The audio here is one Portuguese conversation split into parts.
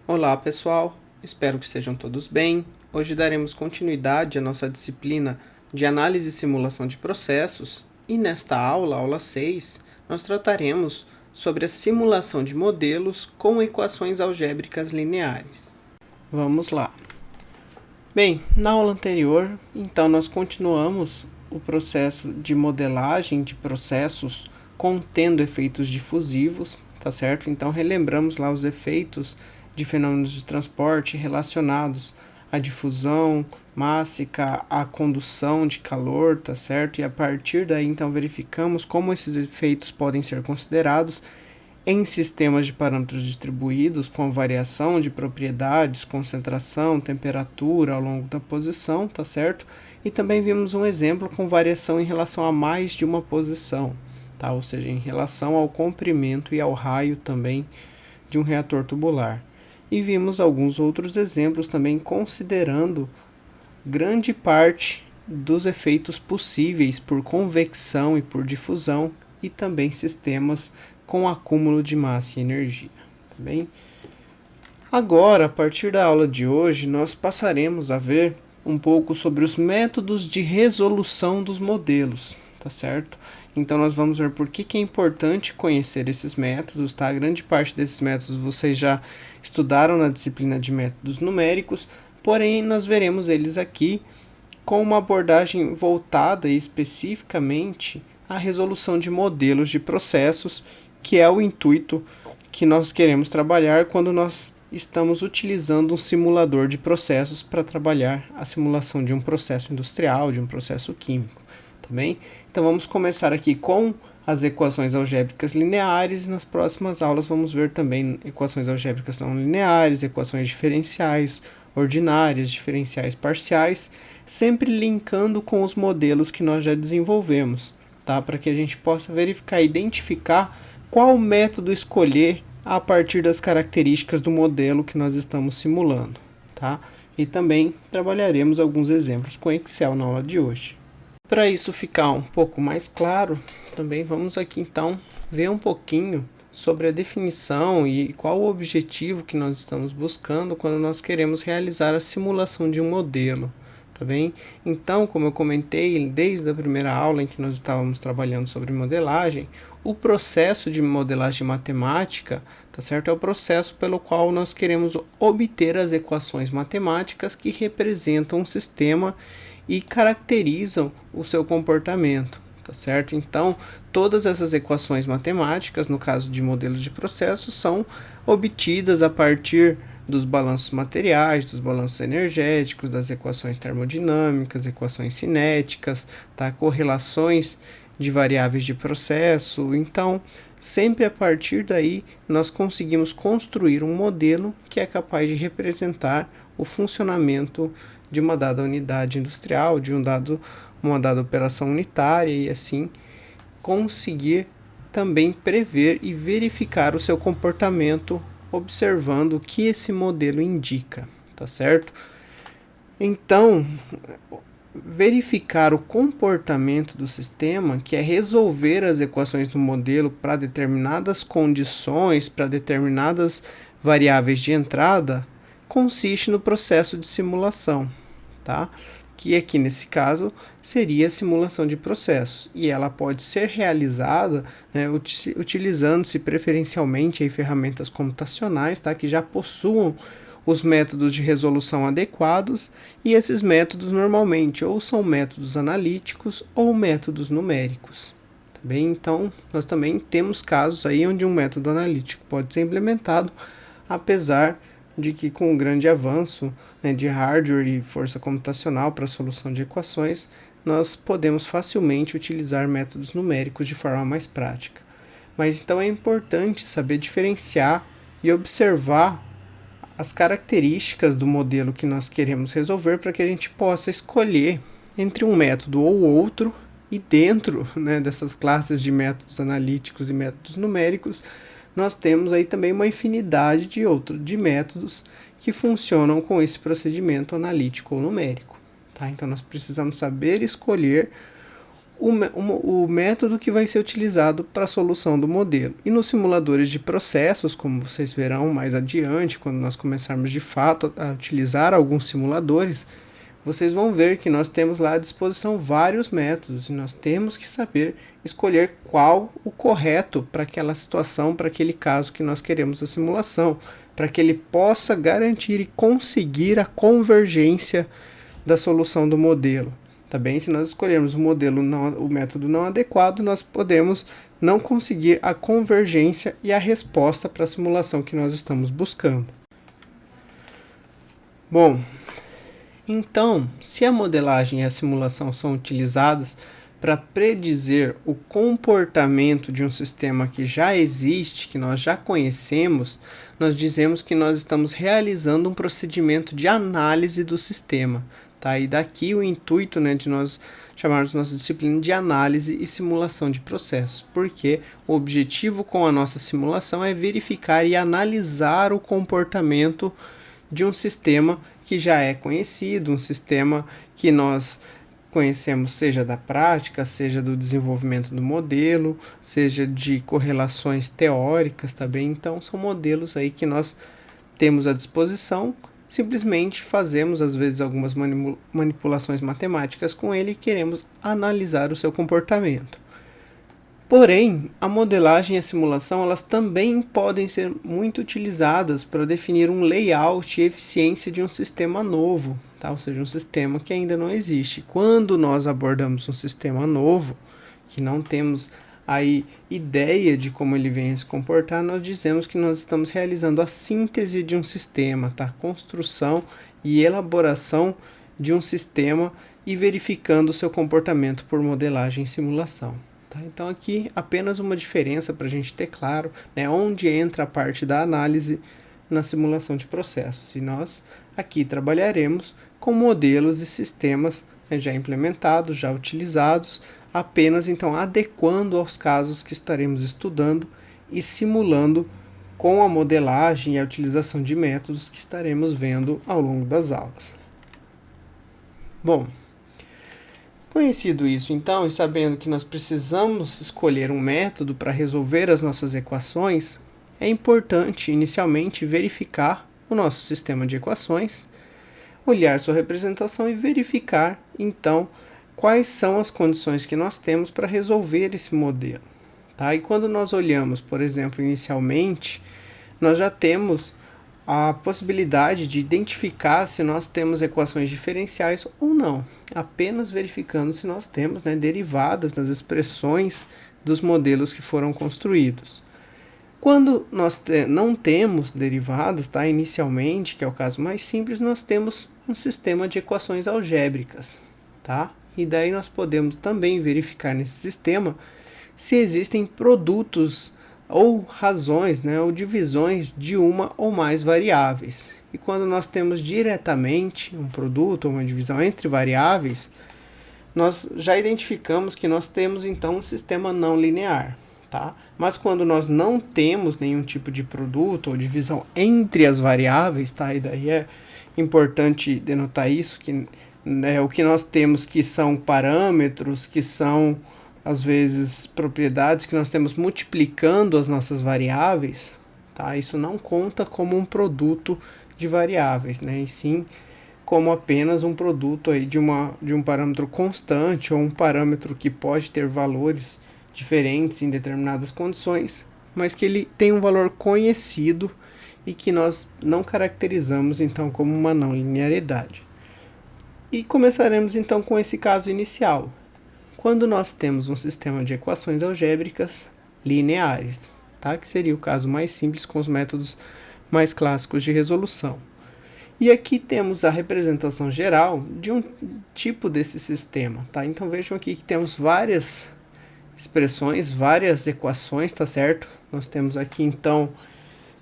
Olá pessoal, espero que estejam todos bem. Hoje daremos continuidade à nossa disciplina de análise e simulação de processos e nesta aula, aula 6, nós trataremos sobre a simulação de modelos com equações algébricas lineares. Vamos lá. Bem, na aula anterior, então nós continuamos o processo de modelagem de processos contendo efeitos difusivos, tá certo? Então relembramos lá os efeitos de fenômenos de transporte relacionados à difusão mássica, à condução de calor, tá certo? E a partir daí, então, verificamos como esses efeitos podem ser considerados em sistemas de parâmetros distribuídos com variação de propriedades, concentração, temperatura ao longo da posição, tá certo? E também vimos um exemplo com variação em relação a mais de uma posição, tá? Ou seja, em relação ao comprimento e ao raio também de um reator tubular. E vimos alguns outros exemplos também considerando grande parte dos efeitos possíveis por convecção e por difusão e também sistemas com acúmulo de massa e energia. Tá bem? Agora, a partir da aula de hoje, nós passaremos a ver um pouco sobre os métodos de resolução dos modelos, tá certo? Então nós vamos ver por que é importante conhecer esses métodos, tá? A grande parte desses métodos vocês já estudaram na disciplina de métodos numéricos, porém nós veremos eles aqui com uma abordagem voltada especificamente à resolução de modelos de processos, que é o intuito que nós queremos trabalhar quando nós estamos utilizando um simulador de processos para trabalhar a simulação de um processo industrial, de um processo químico, tá bem? Então vamos começar aqui com as equações algébricas lineares e nas próximas aulas vamos ver também equações algébricas não lineares, equações diferenciais ordinárias, diferenciais parciais, sempre linkando com os modelos que nós já desenvolvemos, tá? Para que a gente possa verificar e identificar qual método escolher a partir das características do modelo que nós estamos simulando, tá? E também trabalharemos alguns exemplos com Excel na aula de hoje. Para isso ficar um pouco mais claro, também vamos aqui então ver um pouquinho sobre a definição e qual o objetivo que nós estamos buscando quando nós queremos realizar a simulação de um modelo, tá bem? Então, como eu comentei desde a primeira aula em que nós estávamos trabalhando sobre modelagem, o processo de modelagem matemática, tá certo? É o processo pelo qual nós queremos obter as equações matemáticas que representam um sistema e caracterizam o seu comportamento, tá certo? Então, todas essas equações matemáticas, no caso de modelos de processos, são obtidas a partir dos balanços materiais, dos balanços energéticos, das equações termodinâmicas, equações cinéticas, tá? Correlações de variáveis de processo. Então, sempre a partir daí, nós conseguimos construir um modelo que é capaz de representar o funcionamento de uma dada unidade industrial, de uma dada operação unitária e assim conseguir também prever e verificar o seu comportamento observando o que esse modelo indica, tá certo? Então, verificar o comportamento do sistema, que é resolver as equações do modelo para determinadas condições, para determinadas variáveis de entrada, consiste no processo de simulação, tá? Que aqui nesse caso seria a simulação de processos, e ela pode ser realizada, né, utilizando-se preferencialmente aí ferramentas computacionais, tá, que já possuam os métodos de resolução adequados, e esses métodos normalmente ou são métodos analíticos ou métodos numéricos. Tá bem? Então, nós também temos casos aí onde um método analítico pode ser implementado, apesar de que com o grande avanço, né, de hardware e força computacional para a solução de equações, nós podemos facilmente utilizar métodos numéricos de forma mais prática. Mas então é importante saber diferenciar e observar as características do modelo que nós queremos resolver para que a gente possa escolher entre um método ou outro, e dentro, né, dessas classes de métodos analíticos e métodos numéricos, nós temos aí também uma infinidade de métodos que funcionam com esse procedimento analítico ou numérico, tá? Então nós precisamos saber escolher o método que vai ser utilizado para a solução do modelo. E nos simuladores de processos, como vocês verão mais adiante, quando nós começarmos de fato a utilizar alguns simuladores, vocês vão ver que nós temos lá à disposição vários métodos e nós temos que saber escolher qual o correto para aquela situação, para aquele caso que nós queremos a simulação, para que ele possa garantir e conseguir a convergência da solução do modelo. Tá bem? Se nós escolhermos o método não adequado, nós podemos não conseguir a convergência e a resposta para a simulação que nós estamos buscando. Bom, então, se a modelagem e a simulação são utilizadas para predizer o comportamento de um sistema que já existe, que nós já conhecemos, nós dizemos que nós estamos realizando um procedimento de análise do sistema. Tá? E daqui o intuito, né, de nós chamarmos nossa disciplina de análise e simulação de processos, porque o objetivo com a nossa simulação é verificar e analisar o comportamento de um sistema que já é conhecido, um sistema que nós conhecemos, seja da prática, seja do desenvolvimento do modelo, seja de correlações teóricas também. Então, são modelos aí que nós temos à disposição, simplesmente fazemos, às vezes, algumas manipulações matemáticas com ele e queremos analisar o seu comportamento. Porém, a modelagem e a simulação elas também podem ser muito utilizadas para definir um layout e eficiência de um sistema novo, tá? Ou seja, um sistema que ainda não existe. Quando nós abordamos um sistema novo, que não temos aí ideia de como ele vem a se comportar, nós dizemos que nós estamos realizando a síntese de um sistema, tá? Construção e elaboração de um sistema e verificando o seu comportamento por modelagem e simulação. Então aqui apenas uma diferença para a gente ter claro, né, onde entra a parte da análise na simulação de processos. E nós aqui trabalharemos com modelos e sistemas, né, já implementados, já utilizados, apenas então adequando aos casos que estaremos estudando e simulando com a modelagem e a utilização de métodos que estaremos vendo ao longo das aulas. Bom, conhecido isso, então, e sabendo que nós precisamos escolher um método para resolver as nossas equações, é importante inicialmente verificar o nosso sistema de equações, olhar sua representação e verificar, então, quais são as condições que nós temos para resolver esse modelo. Tá? E quando nós olhamos, por exemplo, inicialmente, nós já temos a possibilidade de identificar se nós temos equações diferenciais ou não, apenas verificando se nós temos, né, derivadas das expressões dos modelos que foram construídos. Quando nós não temos derivadas, tá, inicialmente, que é o caso mais simples, nós temos um sistema de equações algébricas, tá? E daí nós podemos também verificar nesse sistema se existem produtos ou razões, né, ou divisões de uma ou mais variáveis. E quando nós temos diretamente um produto ou uma divisão entre variáveis, nós já identificamos que nós temos então um sistema não linear, tá? Mas quando nós não temos nenhum tipo de produto ou divisão entre as variáveis, tá? E daí é importante denotar isso, que né, o que nós temos que são parâmetros, que são às vezes propriedades que nós temos multiplicando as nossas variáveis, tá? Isso não conta como um produto de variáveis, né? E sim como apenas um produto aí de um parâmetro constante ou um parâmetro que pode ter valores diferentes em determinadas condições, mas que ele tem um valor conhecido e que nós não caracterizamos então como uma não linearidade. E começaremos então com esse caso inicial, quando nós temos um sistema de equações algébricas lineares, tá? Que seria o caso mais simples com os métodos mais clássicos de resolução. E aqui temos a representação geral de um tipo desse sistema, tá? Então vejam aqui que temos várias expressões, várias equações, tá certo? Nós temos aqui então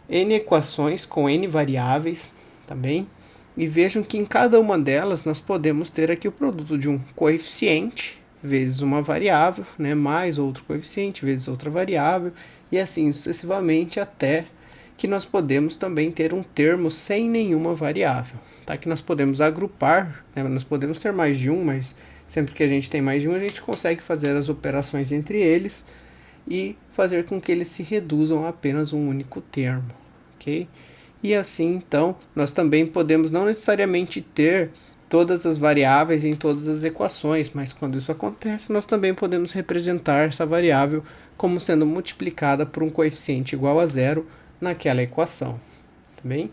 n equações com n variáveis, tá bem? E vejam que em cada uma delas nós podemos ter aqui o produto de um coeficiente vezes uma variável, né, mais outro coeficiente, vezes outra variável, e assim sucessivamente até que nós podemos também ter um termo sem nenhuma variável, tá? Que nós podemos agrupar, né, nós podemos ter mais de um, mas Sempre que a gente tem mais de um, a gente consegue fazer as operações entre eles e fazer com que eles se reduzam a apenas um único termo, ok? E assim, então, nós também podemos não necessariamente ter todas as variáveis em todas as equações, mas quando isso acontece, nós também podemos representar essa variável como sendo multiplicada por um coeficiente igual a zero naquela equação, tá bem?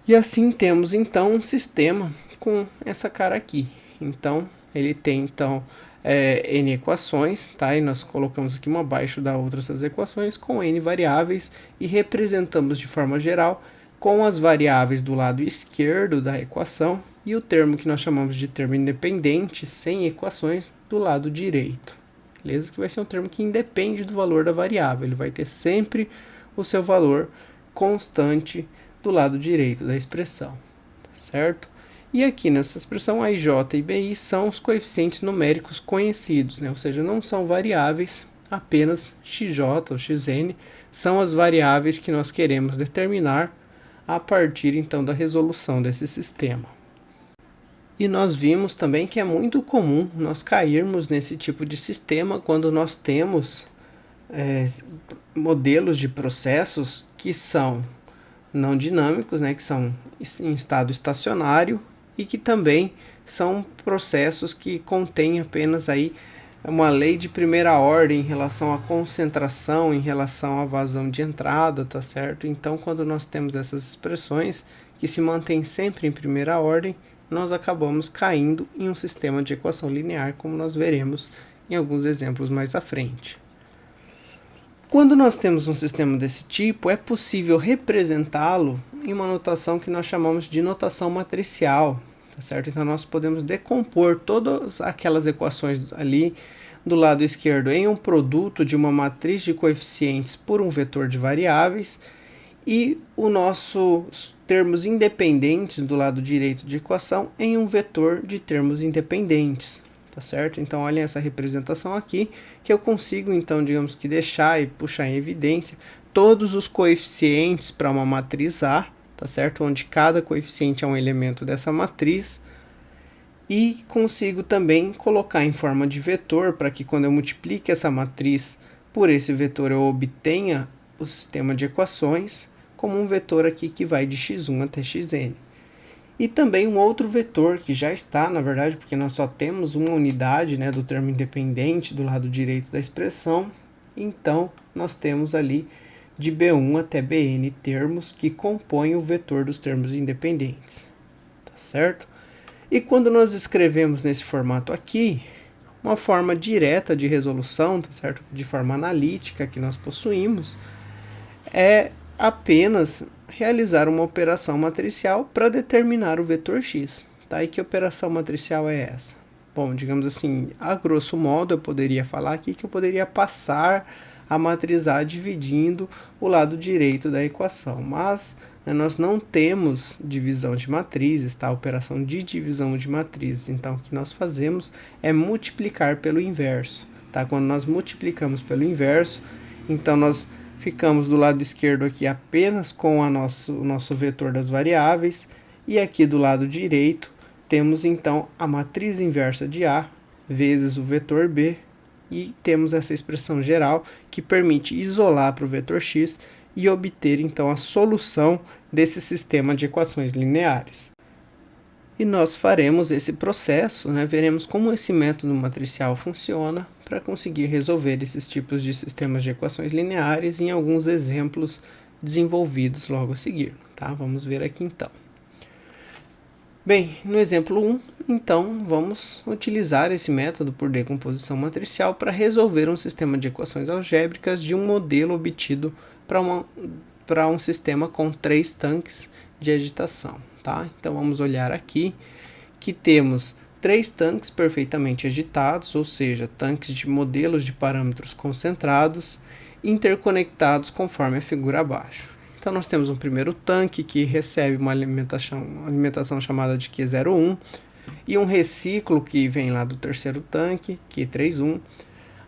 E assim temos então um sistema com essa cara aqui. Então, ele tem então n equações, tá? E nós colocamos aqui uma abaixo da outra essas equações com n variáveis e representamos de forma geral com as variáveis do lado esquerdo da equação e o termo que nós chamamos de termo independente, sem equações, do lado direito. Beleza? Que vai ser um termo que independe do valor da variável, ele vai ter sempre o seu valor constante do lado direito da expressão, tá certo? E aqui nessa expressão, a IJ e BI são os coeficientes numéricos conhecidos, né? Ou seja, não são variáveis, apenas XJ ou XN são as variáveis que nós queremos determinar a partir então da resolução desse sistema. E nós vimos também que é muito comum nós cairmos nesse tipo de sistema quando nós temos modelos de processos que são não dinâmicos, né, que são em estado estacionário e que também são processos que contêm apenas aí uma lei de primeira ordem em relação à concentração, em relação à vazão de entrada, tá certo? Então, quando nós temos essas expressões que se mantêm sempre em primeira ordem, nós acabamos caindo em um sistema de equação linear, como nós veremos em alguns exemplos mais à frente. Quando nós temos um sistema desse tipo, é possível representá-lo em uma notação que nós chamamos de notação matricial, tá certo? Então nós podemos decompor todas aquelas equações ali do lado esquerdo em um produto de uma matriz de coeficientes por um vetor de variáveis e os nossos termos independentes do lado direito de equação em um vetor de termos independentes. Tá certo? Então, olhem essa representação aqui, que eu consigo, então, digamos que deixar e puxar em evidência todos os coeficientes para uma matriz A, tá certo? Onde cada coeficiente é um elemento dessa matriz. E consigo também colocar em forma de vetor, para que quando eu multiplique essa matriz por esse vetor, eu obtenha o sistema de equações, como um vetor aqui que vai de x1 até xn. E também um outro vetor que já está, na verdade, porque nós só temos uma unidade, né, do termo independente do lado direito da expressão. Então, nós temos ali de B1 até Bn termos que compõem o vetor dos termos independentes. Tá certo? E quando nós escrevemos nesse formato aqui, uma forma direta de resolução, tá certo? De forma analítica que nós possuímos, é apenas realizar uma operação matricial para determinar o vetor x. Tá? E que operação matricial é essa? Bom, digamos assim, a grosso modo eu poderia falar aqui que eu poderia passar a matriz A dividindo o lado direito da equação, mas nós não temos divisão de matrizes, tá? Operação de divisão de matrizes. Então, o que nós fazemos é multiplicar pelo inverso, tá? Quando nós multiplicamos pelo inverso, então nós ficamos do lado esquerdo aqui apenas com o nosso vetor das variáveis, e aqui do lado direito temos então a matriz inversa de A vezes o vetor B, e temos essa expressão geral que permite isolar para o vetor x e obter então a solução desse sistema de equações lineares. E nós faremos esse processo, né, veremos como esse método matricial funciona para conseguir resolver esses tipos de sistemas de equações lineares em alguns exemplos desenvolvidos logo a seguir. Tá? Vamos ver aqui então. Bem, no exemplo 1, então, vamos utilizar esse método por decomposição matricial para resolver um sistema de equações algébricas de um modelo obtido para um sistema com 3 tanques de agitação. Tá? Então, vamos olhar aqui que temos 3 tanques perfeitamente agitados, ou seja, tanques de modelos de parâmetros concentrados, interconectados conforme a figura abaixo. Então, nós temos um primeiro tanque que recebe uma alimentação chamada de Q01 e um reciclo que vem lá do terceiro tanque, Q31.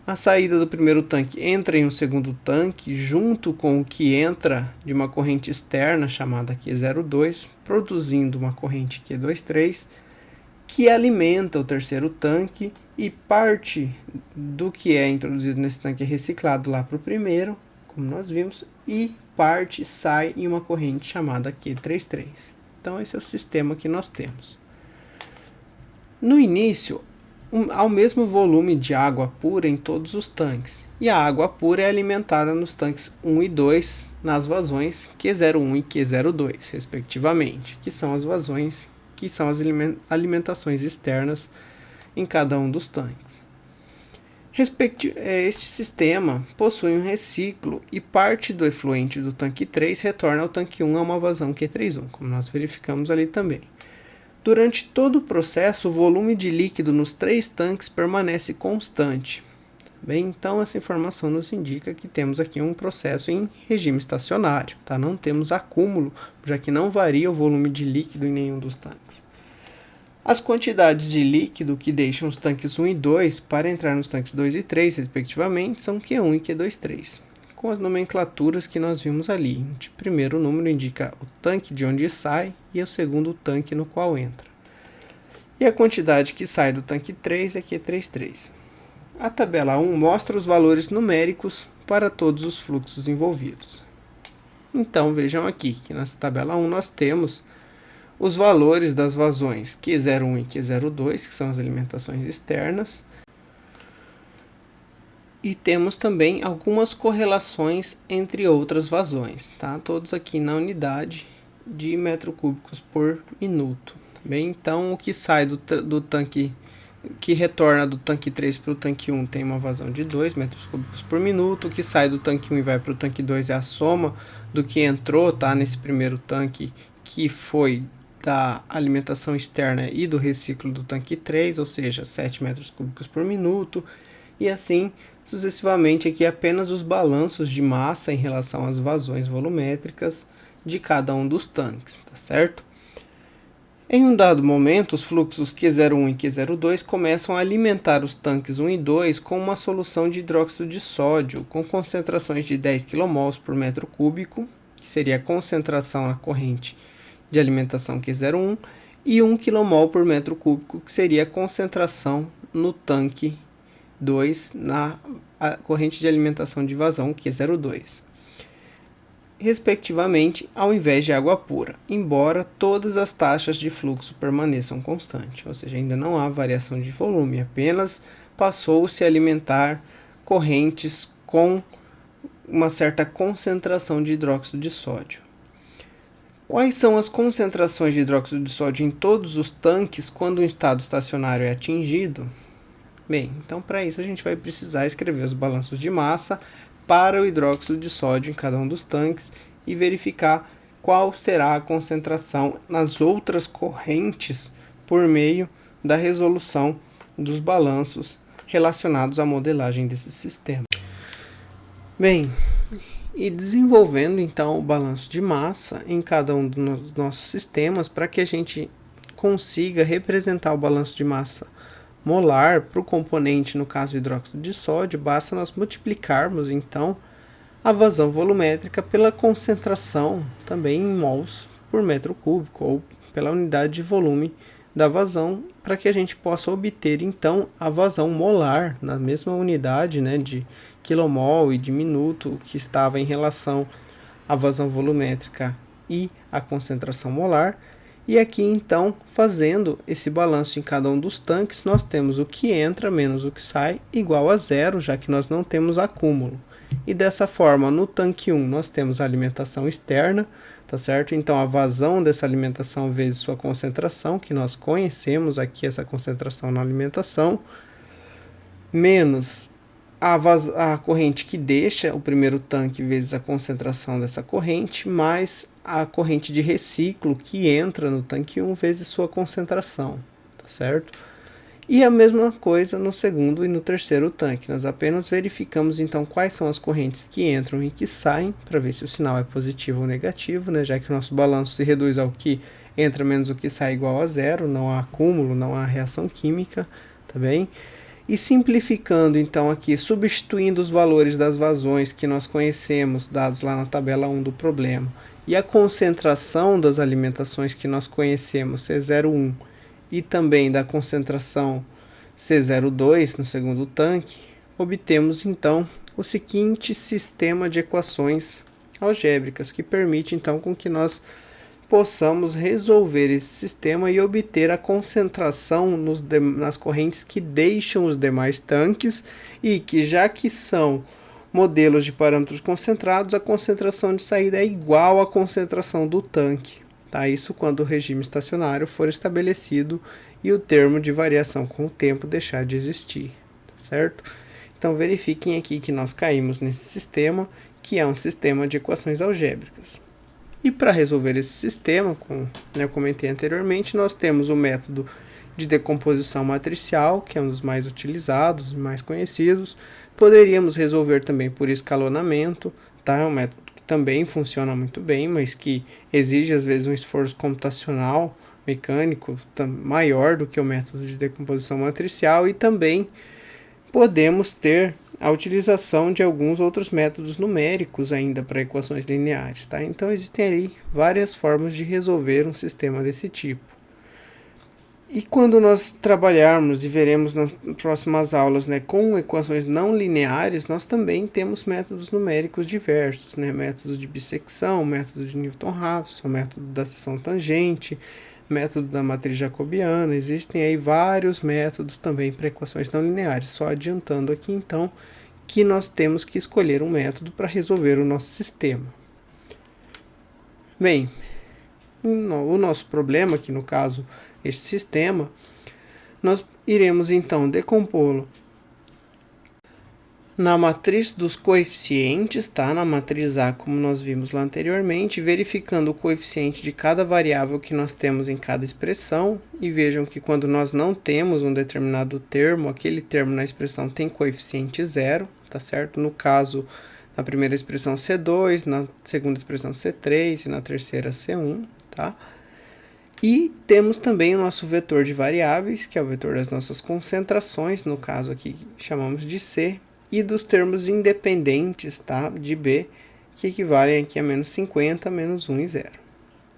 A saída do primeiro tanque entra em um segundo tanque, junto com o que entra de uma corrente externa chamada Q02, produzindo uma corrente Q23. que alimenta o terceiro tanque e parte do que é introduzido nesse tanque é reciclado lá para o primeiro, como nós vimos, e parte sai em uma corrente chamada Q33. Então esse é o sistema que nós temos. No início, há o mesmo volume de água pura em todos os tanques, e a água pura é alimentada nos tanques 1 e 2 nas vazões Q01 e Q02, respectivamente, que são as vazões que são as alimentações externas em cada um dos tanques. Este sistema possui um reciclo e parte do efluente do tanque 3 retorna ao tanque 1 a uma vazão Q31, como nós verificamos ali também. Durante todo o processo, o volume de líquido nos 3 tanques permanece constante. Bem, então essa informação nos indica que temos aqui um processo em regime estacionário, tá? Não temos acúmulo, já que não varia o volume de líquido em nenhum dos tanques. As quantidades de líquido que deixam os tanques 1 e 2 para entrar nos tanques 2 e 3, respectivamente, são Q1 e Q23, com as nomenclaturas que nós vimos ali. O primeiro número indica o tanque de onde sai e o segundo o tanque no qual entra. E a quantidade que sai do tanque 3 é Q33. A tabela 1 mostra os valores numéricos para todos os fluxos envolvidos. Então vejam aqui que nessa tabela 1 nós temos os valores das vazões Q01 e Q02, que são as alimentações externas, e temos também algumas correlações entre outras vazões, tá? Todos aqui na unidade de metros cúbicos por minuto. Bem, então o que sai do tanque, que retorna do tanque 3 para o tanque 1 tem uma vazão de 2 metros cúbicos por minuto. O que sai do tanque 1 e vai para o tanque 2 é a soma do que entrou, tá, nesse primeiro tanque, que foi da alimentação externa e do reciclo do tanque 3, ou seja, 7 metros cúbicos por minuto, e assim sucessivamente. Aqui apenas os balanços de massa em relação às vazões volumétricas de cada um dos tanques, tá certo? Em um dado momento, os fluxos Q01 e Q02 começam a alimentar os tanques 1 e 2 com uma solução de hidróxido de sódio com concentrações de 10 kmol por metro cúbico, que seria a concentração na corrente de alimentação Q01, e 1 kmol por metro cúbico, que seria a concentração no tanque 2 na corrente de alimentação de vazão Q02, respectivamente, ao invés de água pura, embora todas as taxas de fluxo permaneçam constantes, ou seja, ainda não há variação de volume, apenas passou-se a alimentar correntes com uma certa concentração de hidróxido de sódio. Quais são as concentrações de hidróxido de sódio em todos os tanques quando um estado estacionário é atingido? Bem, então para isso a gente vai precisar escrever os balanços de massa para o hidróxido de sódio em cada um dos tanques e verificar qual será a concentração nas outras correntes por meio da resolução dos balanços relacionados à modelagem desse sistema. Bem, e desenvolvendo então o balanço de massa em cada um dos nossos sistemas para que a gente consiga representar o balanço de massa molar para o componente, no caso hidróxido de sódio, basta nós multiplicarmos então a vazão volumétrica pela concentração também em mols por metro cúbico, ou pela unidade de volume da vazão, para que a gente possa obter então a vazão molar na mesma unidade, né, de quilomol e de minuto que estava em relação à vazão volumétrica e à concentração molar. E aqui então, fazendo esse balanço em cada um dos tanques, nós temos o que entra menos o que sai igual a zero, já que nós não temos acúmulo. E dessa forma, no tanque 1 nós temos a alimentação externa, tá certo? Então a vazão dessa alimentação vezes sua concentração, que nós conhecemos aqui essa concentração na alimentação, menos a corrente que deixa o primeiro tanque vezes a concentração dessa corrente, mais a corrente de reciclo que entra no tanque 1 vezes sua concentração, tá certo? E a mesma coisa no segundo e no terceiro tanque. Nós apenas verificamos então quais são as correntes que entram e que saem, para ver se o sinal é positivo ou negativo, né? Já que o nosso balanço se reduz ao que entra menos o que sai igual a zero, não há acúmulo, não há reação química, tá bem? E simplificando então aqui, substituindo os valores das vazões que nós conhecemos, dados lá na tabela 1 do problema, e a concentração das alimentações que nós conhecemos, C01 e também da concentração C02 no segundo tanque, obtemos então o seguinte sistema de equações algébricas, que permite então com que nós possamos resolver esse sistema e obter a concentração nas correntes que deixam os demais tanques e que, já que são modelos de parâmetros concentrados, a concentração de saída é igual à concentração do tanque. Tá? Isso quando o regime estacionário for estabelecido e o termo de variação com o tempo deixar de existir, certo? Então verifiquem aqui que nós caímos nesse sistema, que é um sistema de equações algébricas. E para resolver esse sistema, como eu comentei anteriormente, nós temos o método de decomposição matricial, que é um dos mais utilizados, mais conhecidos. Poderíamos resolver também por escalonamento, tá? É um método que também funciona muito bem, mas que exige às vezes um esforço computacional, mecânico, maior do que o método de decomposição matricial, e também podemos ter a utilização de alguns outros métodos numéricos ainda para equações lineares, tá? Então existem aí várias formas de resolver um sistema desse tipo. E quando nós trabalharmos e veremos nas próximas aulas, né, com equações não lineares, nós também temos métodos numéricos diversos, né, métodos de bissecção, método de Newton-Raphson, método da seção tangente, método da matriz jacobiana. Existem aí vários métodos também para equações não lineares. Só adiantando aqui então que nós temos que escolher um método para resolver o nosso sistema. Bem, o nosso problema aqui, no caso, este sistema, nós iremos então decompô-lo na matriz dos coeficientes, tá? Na matriz A, como nós vimos lá anteriormente, verificando o coeficiente de cada variável que nós temos em cada expressão. E vejam que quando nós não temos um determinado termo, aquele termo na expressão tem coeficiente zero, tá certo? No caso, na primeira expressão C2, na segunda expressão C3 e na terceira C1, tá? E temos também o nosso vetor de variáveis, que é o vetor das nossas concentrações, no caso aqui chamamos de C, e dos termos independentes, tá, de B, que equivalem aqui a menos 50, menos 1 e 0.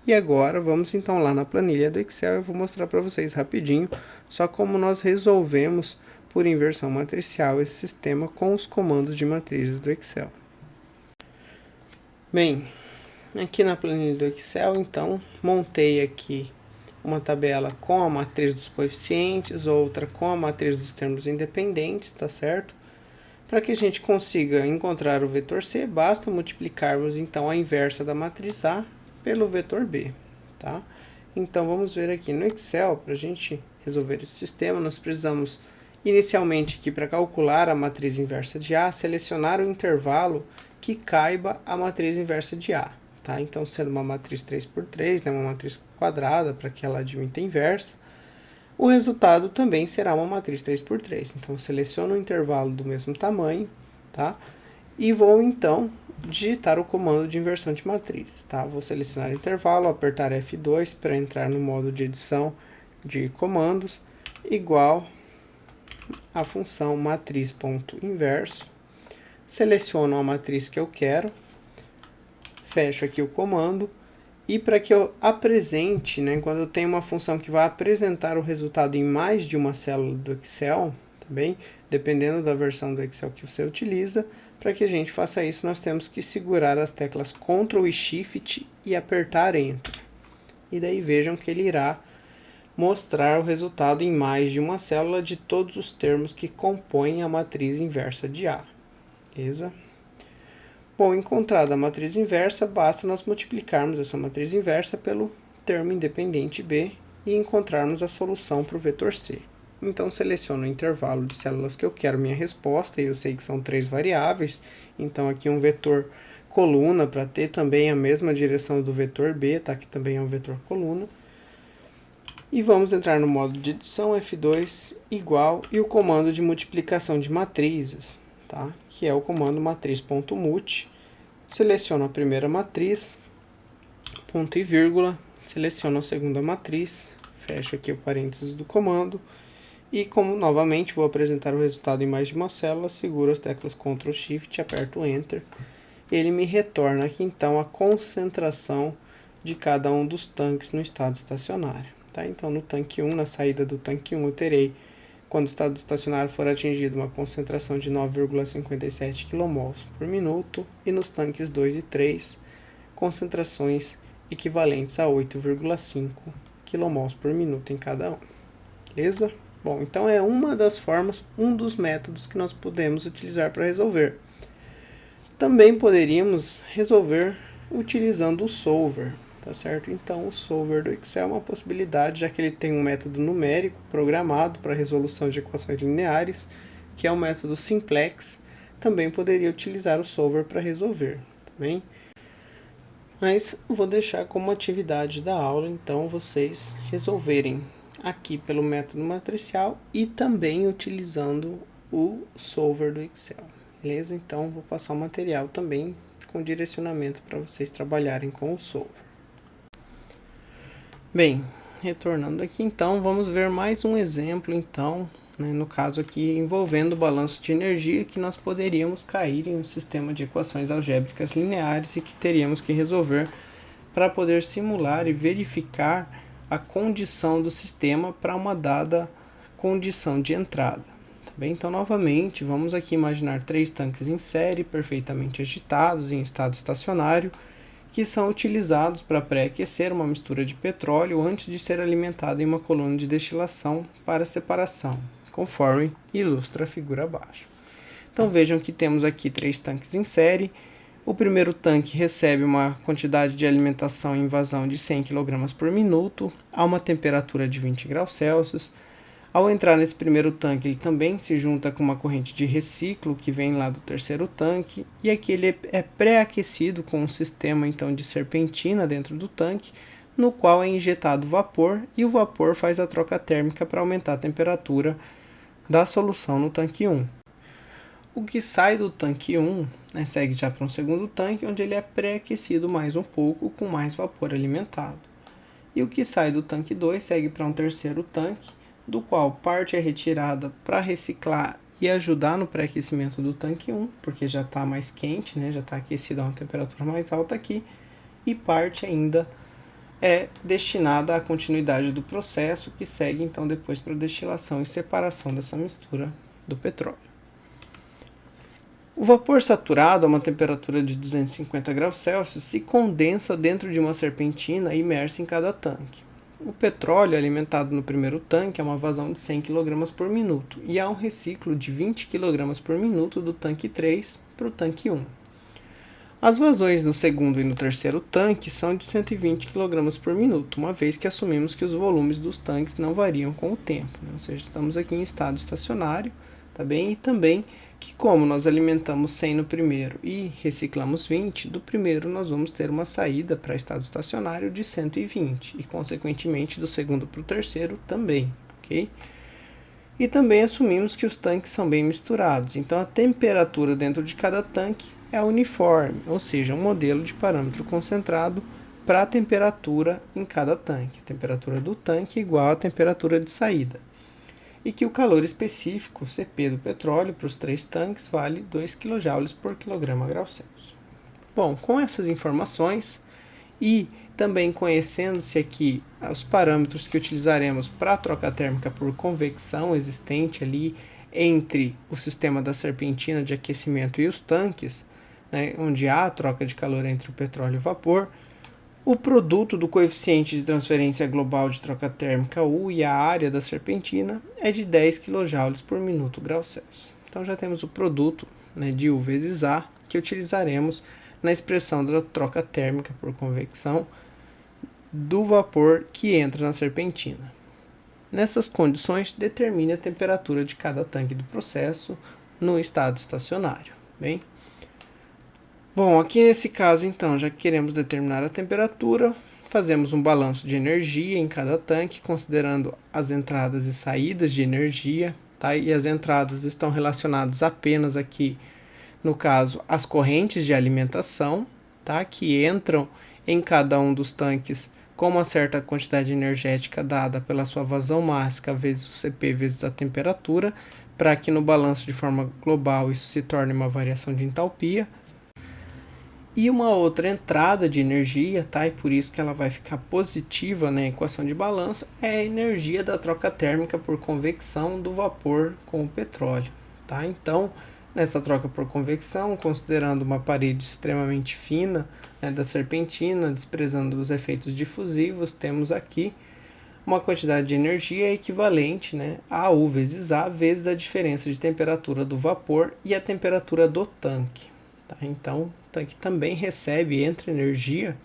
E agora vamos então lá na planilha do Excel. Eu vou mostrar para vocês rapidinho só como nós resolvemos por inversão matricial esse sistema com os comandos de matrizes do Excel. Bem, aqui na planilha do Excel, então, montei aqui uma tabela com a matriz dos coeficientes, outra com a matriz dos termos independentes, tá certo? Para que a gente consiga encontrar o vetor C, basta multiplicarmos então a inversa da matriz A pelo vetor B, tá? Então vamos ver aqui no Excel, para a gente resolver esse sistema, nós precisamos inicialmente aqui para calcular a matriz inversa de A, selecionar o intervalo que caiba a matriz inversa de A, tá? Então sendo uma matriz 3×3, né, uma matriz quadrada para que ela admita a inversa, o resultado também será uma matriz 3×3. Então, seleciono um intervalo do mesmo tamanho, tá? E vou, então, digitar o comando de inversão de matrizes, tá? Vou selecionar o intervalo, apertar F2 para entrar no modo de edição de comandos, igual a função matriz.inverso. Seleciono a matriz que eu quero, fecho aqui o comando. E para que eu apresente, né, quando eu tenho uma função que vai apresentar o resultado em mais de uma célula do Excel, também, dependendo da versão do Excel que você utiliza, para que a gente faça isso, nós temos que segurar as teclas Ctrl e Shift e apertar Enter. E daí vejam que ele irá mostrar o resultado em mais de uma célula de todos os termos que compõem a matriz inversa de A. Beleza? Bom, encontrada a matriz inversa, basta nós multiplicarmos essa matriz inversa pelo termo independente B e encontrarmos a solução para o vetor C. Então, seleciono o intervalo de células que eu quero minha resposta, e eu sei que são 3 variáveis, então aqui um vetor coluna para ter também a mesma direção do vetor B, tá? Que também é um vetor coluna. E vamos entrar no modo de edição, F2 igual, e o comando de multiplicação de matrizes, tá? Que é o comando matriz.mult. Seleciono a primeira matriz, ponto e vírgula, seleciono a segunda matriz, fecho aqui o parênteses do comando, e como novamente vou apresentar o resultado em mais de uma célula, seguro as teclas Ctrl Shift, aperto Enter, ele me retorna aqui então a concentração de cada um dos tanques no estado estacionário. Tá? Então, no tanque 1, na saída do tanque 1, eu terei, quando o estado estacionário for atingido, uma concentração de 9,57 kmol por minuto, e nos tanques 2 e 3, concentrações equivalentes a 8,5 kmol por minuto em cada um. Beleza? Bom, então é uma das formas, um dos métodos que nós podemos utilizar para resolver. Também poderíamos resolver utilizando o solver, tá certo? Então, o solver do Excel é uma possibilidade, já que ele tem um método numérico programado para resolução de equações lineares, que é o método simplex. Também poderia utilizar o solver para resolver, tá bem? Mas vou deixar como atividade da aula, então, vocês resolverem aqui pelo método matricial e também utilizando o solver do Excel. Beleza? Então, vou passar o material também com direcionamento para vocês trabalharem com o solver. Bem, retornando aqui então, vamos ver mais um exemplo então, né, no caso aqui envolvendo o balanço de energia, que nós poderíamos cair em um sistema de equações algébricas lineares e que teríamos que resolver para poder simular e verificar a condição do sistema para uma dada condição de entrada. Tá bem? Então, novamente, vamos aqui imaginar 3 tanques em série, perfeitamente agitados, em estado estacionário, que são utilizados para pré-aquecer uma mistura de petróleo antes de ser alimentada em uma coluna de destilação para separação, conforme ilustra a figura abaixo. Então, vejam que temos aqui 3 tanques em série. O primeiro tanque recebe uma quantidade de alimentação em vazão de 100 kg por minuto, a uma temperatura de 20 graus Celsius. Ao entrar nesse primeiro tanque, ele também se junta com uma corrente de reciclo que vem lá do terceiro tanque, e aqui ele é pré-aquecido com um sistema então de serpentina dentro do tanque, no qual é injetado vapor, e o vapor faz a troca térmica para aumentar a temperatura da solução no tanque 1. O que sai do tanque 1, segue já para um segundo tanque, onde ele é pré-aquecido mais um pouco, com mais vapor alimentado. E o que sai do tanque 2 segue para um terceiro tanque, do qual parte é retirada para reciclar e ajudar no pré-aquecimento do tanque 1, porque já está mais quente, já está aquecido a uma temperatura mais alta aqui, e parte ainda é destinada à continuidade do processo, que segue então depois para a destilação e separação dessa mistura do petróleo. O vapor saturado a uma temperatura de 250 graus Celsius se condensa dentro de uma serpentina imersa em cada tanque. O petróleo alimentado no primeiro tanque é uma vazão de 100 kg por minuto e há um reciclo de 20 kg por minuto do tanque 3 para o tanque 1. As vazões no segundo e no terceiro tanque são de 120 kg por minuto, uma vez que assumimos que os volumes dos tanques não variam com o tempo, ou seja, estamos aqui em estado estacionário, tá bem? E também que como nós alimentamos 100 no primeiro e reciclamos 20, do primeiro nós vamos ter uma saída para estado estacionário de 120 e consequentemente do segundo para o terceiro também, ok? E também assumimos que os tanques são bem misturados, então a temperatura dentro de cada tanque é uniforme, ou seja, um modelo de parâmetro concentrado para a temperatura em cada tanque. A temperatura do tanque é igual à temperatura de saída. E que o calor específico, CP do petróleo, para os 3 tanques vale 2 kJ por kg/grau Celsius. Bom, com essas informações e também conhecendo-se aqui os parâmetros que utilizaremos para a troca térmica por convecção existente ali entre o sistema da serpentina de aquecimento e os tanques, onde há a troca de calor entre o petróleo e o vapor, o produto do coeficiente de transferência global de troca térmica U e a área da serpentina é de 10 kJ por minuto graus Celsius. Então já temos o produto de U vezes A que utilizaremos na expressão da troca térmica por convecção do vapor que entra na serpentina. Nessas condições, determine a temperatura de cada tanque do processo no estado estacionário. Bem? Bom, aqui nesse caso, então, já que queremos determinar a temperatura, fazemos um balanço de energia em cada tanque, considerando as entradas e saídas de energia, tá? E as entradas estão relacionadas apenas aqui, no caso, às correntes de alimentação, tá? Que entram em cada um dos tanques com uma certa quantidade energética dada pela sua vazão máxima vezes o CP vezes a temperatura, para que no balanço de forma global isso se torne uma variação de entalpia. E uma outra entrada de energia, tá? E por isso que ela vai ficar positiva na equação de balanço, é a energia da troca térmica por convecção do vapor com o petróleo, tá? Então, nessa troca por convecção, considerando uma parede extremamente fina, né, da serpentina, desprezando os efeitos difusivos, temos aqui uma quantidade de energia equivalente, né, a U vezes A vezes a diferença de temperatura do vapor e a temperatura do tanque. Tá? Então, o tanque também recebe, entra energia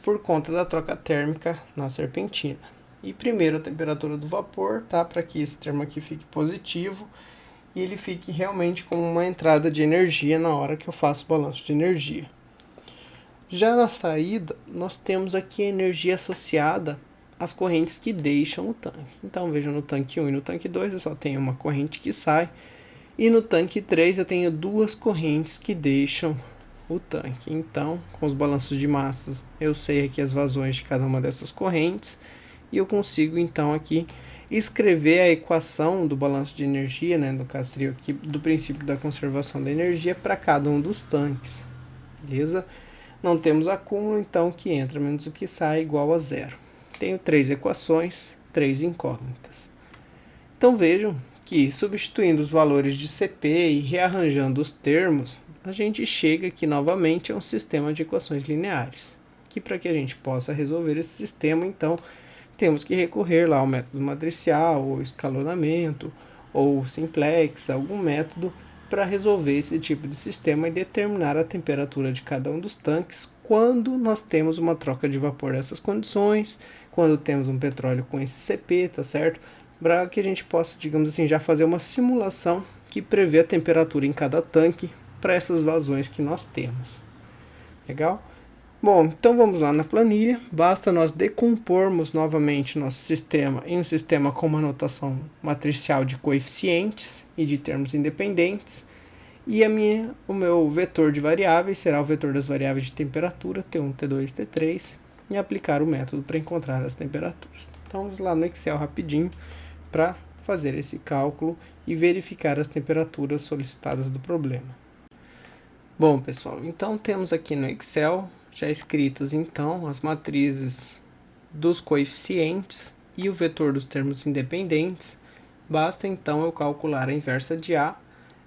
por conta da troca térmica na serpentina. E primeiro a temperatura do vapor, tá? Para que esse termo aqui fique positivo e ele fique realmente como uma entrada de energia na hora que eu faço o balanço de energia. Já na saída, nós temos aqui a energia associada às correntes que deixam o tanque. Então, vejam, no tanque 1 e no tanque 2 eu só tenho uma corrente que sai, e no tanque 3 eu tenho duas correntes que deixam o tanque. Então, com os balanços de massas, eu sei aqui as vazões de cada uma dessas correntes, e eu consigo então aqui escrever a equação do balanço de energia, né, no caso seria aqui do princípio da conservação da energia para cada um dos tanques, beleza? Não temos acúmulo, então o que entra menos o que sai é igual a zero. Tenho três equações, três incógnitas. Então vejam que substituindo os valores de CP e rearranjando os termos, a gente chega aqui novamente a um sistema de equações lineares. Que para que a gente possa resolver esse sistema, então, temos que recorrer lá ao método matricial, ou escalonamento, ou simplex, algum método para resolver esse tipo de sistema e determinar a temperatura de cada um dos tanques quando nós temos uma troca de vapor nessas condições, quando temos um petróleo com esse CP, tá certo? Para que a gente possa, digamos assim, já fazer uma simulação que prevê a temperatura em cada tanque para essas vazões que nós temos. Legal? Bom, então vamos lá na planilha. Basta nós decompormos novamente nosso sistema em um sistema com uma notação matricial de coeficientes e de termos independentes. E o meu vetor de variáveis será o vetor das variáveis de temperatura, T1, T2, T3, e aplicar o método para encontrar as temperaturas. Então vamos lá no Excel rapidinho para fazer esse cálculo e verificar as temperaturas solicitadas do problema. Bom, pessoal, então temos aqui no Excel já escritas então as matrizes dos coeficientes e o vetor dos termos independentes. Basta então eu calcular a inversa de A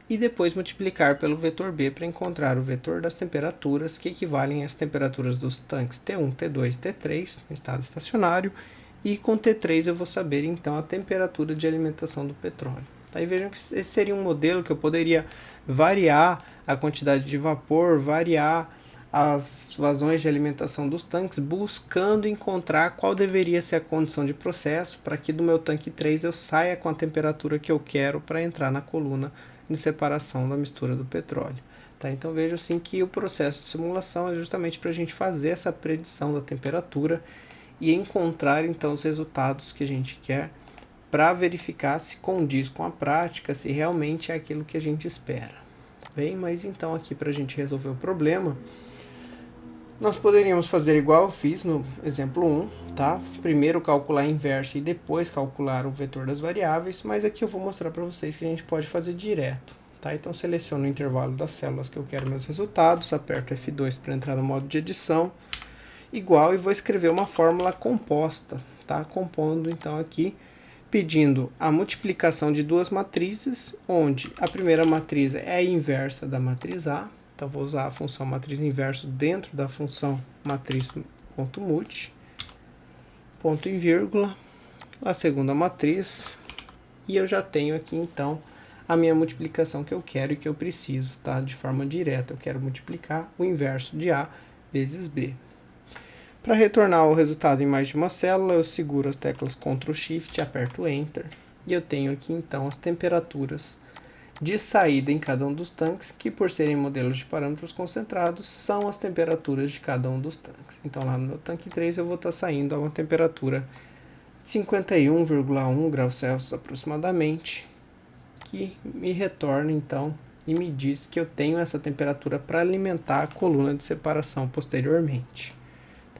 e depois multiplicar pelo vetor B para encontrar o vetor das temperaturas que equivalem às temperaturas dos tanques T1, T2 e T3 no estado estacionário, e com T3 eu vou saber então a temperatura de alimentação do petróleo. Aí vejam que esse seria um modelo que eu poderia variar a quantidade de vapor, variar as vazões de alimentação dos tanques, buscando encontrar qual deveria ser a condição de processo para que do meu tanque 3 eu saia com a temperatura que eu quero para entrar na coluna de separação da mistura do petróleo. Tá? Então vejo assim que o processo de simulação é justamente para a gente fazer essa predição da temperatura e encontrar então os resultados que a gente quer para verificar se condiz com a prática, se realmente é aquilo que a gente espera. Tá bem? Mas então aqui para a gente resolver o problema, nós poderíamos fazer igual eu fiz no exemplo 1, tá? Primeiro calcular a inversa e depois calcular o vetor das variáveis, mas aqui eu vou mostrar para vocês que a gente pode fazer direto, tá? Então seleciono o intervalo das células que eu quero meus resultados, aperto F2 para entrar no modo de edição, igual, e vou escrever uma fórmula composta, tá? Compondo então aqui, pedindo a multiplicação de duas matrizes, onde a primeira matriz é a inversa da matriz A. Então, vou usar a função matriz inverso dentro da função matriz.mult, ponto e vírgula, a segunda matriz, e eu já tenho aqui, então, a minha multiplicação que eu quero e que eu preciso, tá? De forma direta, eu quero multiplicar o inverso de A vezes B. Para retornar o resultado em mais de uma célula, eu seguro as teclas Ctrl Shift, aperto Enter, e eu tenho aqui, então, as temperaturas de saída em cada um dos tanques, que por serem modelos de parâmetros concentrados, são as temperaturas de cada um dos tanques. Então lá no meu tanque 3 eu vou estar saindo a uma temperatura de 51,1 graus Celsius aproximadamente, que me retorna então e me diz que eu tenho essa temperatura para alimentar a coluna de separação posteriormente.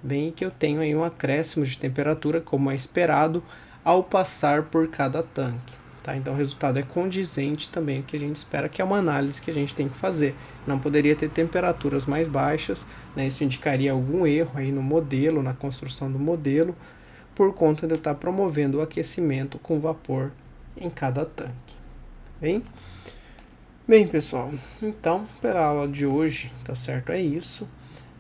Também que eu tenho aí um acréscimo de temperatura, como é esperado, ao passar por cada tanque. tá? Então o resultado é condizente também, o que a gente espera, que é uma análise que a gente tem que fazer. Não poderia ter temperaturas mais baixas, né? Isso indicaria algum erro aí no modelo, na construção do modelo, por conta de eu estar promovendo o aquecimento com vapor em cada tanque. Bem, pessoal, então, para a aula de hoje, tá certo? É isso.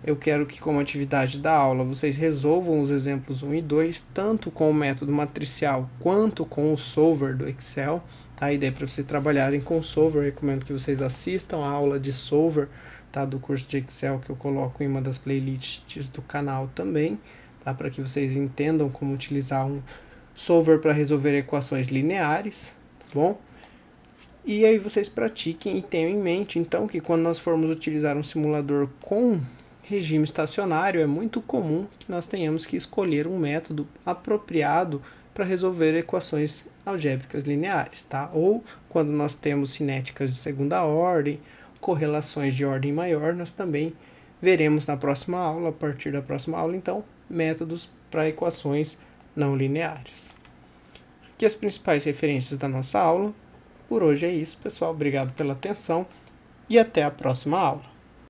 Eu quero que, como atividade da aula, vocês resolvam os exemplos 1 e 2, tanto com o método matricial quanto com o solver do Excel. Tá? A ideia para vocês trabalharem com o solver, eu recomendo que vocês assistam a aula de solver, tá? Do curso de Excel que eu coloco em uma das playlists do canal também, tá? Para que vocês entendam como utilizar um solver para resolver equações lineares, tá bom? E aí vocês pratiquem e tenham em mente, então, que quando nós formos utilizar um simulador com regime estacionário, é muito comum que nós tenhamos que escolher um método apropriado para resolver equações algébricas lineares, tá? Ou quando nós temos cinéticas de segunda ordem, correlações de ordem maior, nós também veremos na próxima aula, a partir da próxima aula, então, métodos para equações não lineares. Aqui as principais referências da nossa aula. Por hoje é isso, pessoal. Obrigado pela atenção e até a próxima aula.